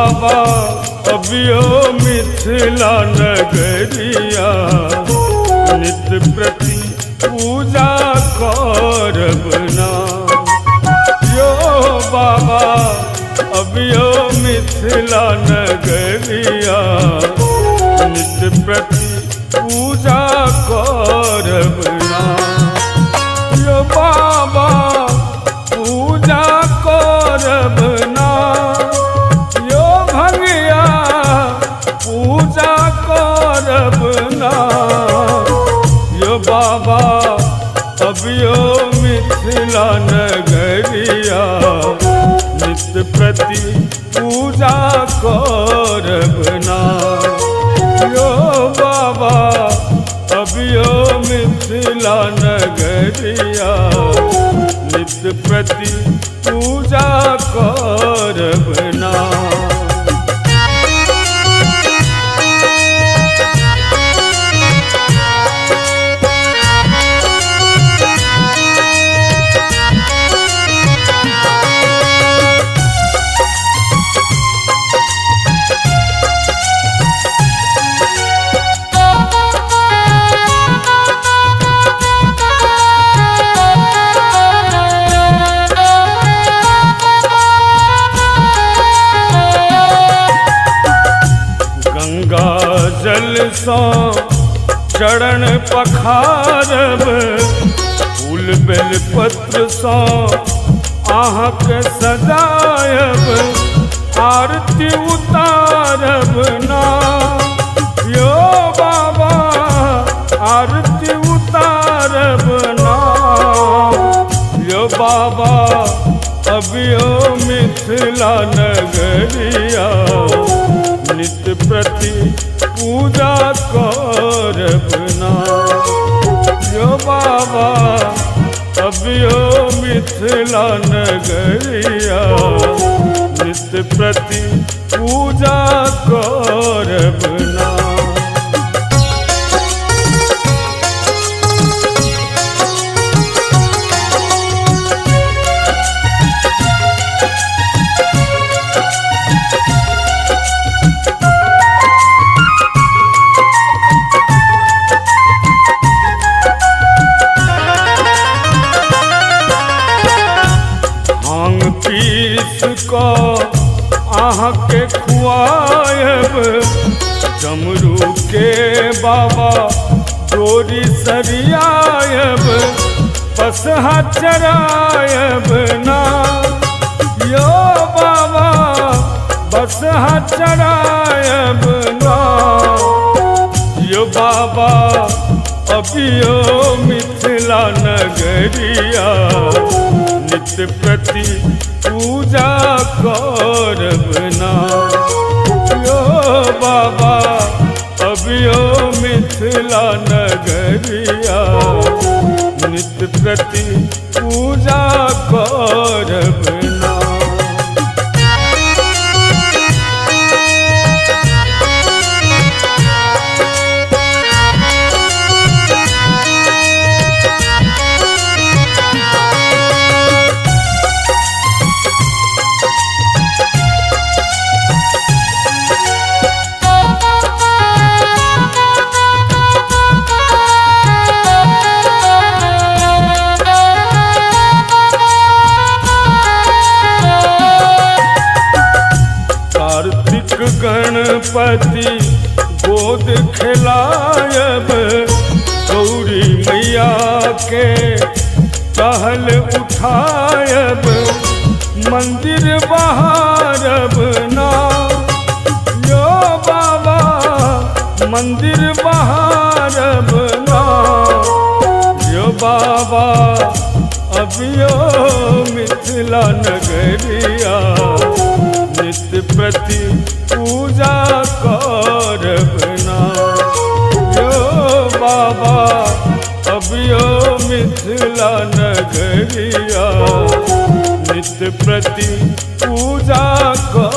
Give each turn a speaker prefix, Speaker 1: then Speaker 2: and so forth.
Speaker 1: बाबा अबियो मिथिला नगरिया नित्य प्रति पूजा करब ना। यो बाबा अबियो मिथिला नगरिया नित्य प्रति पूजा करब ना। यो बाबा पूजा करब ना। यो भंगिया पूजा करब ना। यो बाबा अबियो मिथिला नगरिया नित्य प्रति पूजा करब ना। यो बाबा अबियो मिथिला नगरिया नित्य प्रति पूजा करब ना। गंगा जल सो चरण पखारब फूल बेल पत्र सो आहक सजायब आरती उतारब ना। यो बाबा आरती उतारब ना। यो बाबा अबियो मिथिला नगरिया नित्य प्रति पूजा करब ना। यो बाबा अबियो मिथिला नगरिया नित्य प्रति पूजा करब ना। पीस को आहाँ के खुआयब डमरू के बाबा डोरी सरियायब पसहा चरायब ना। यो बाबा बसहा चरायब ना। यो बाबा अबियो मिथिला नगरिया नित्य प्रति पूजा करब ना। यो बाबा अबियो मिथिला नगरिया नित्य प्रति पूजा करब ना। गणपति गोद खिलायब गौरी मैया के टहल उठायब मंदिर बहारब ना। यो बाबा मंदिर बहारब ना। यो बाबा अबियो मिथिला नगरिया नित्य प्रति पूजा करब ना। यो बाबा अबियो मिथिला नगरिया नित्य प्रति पूजा कर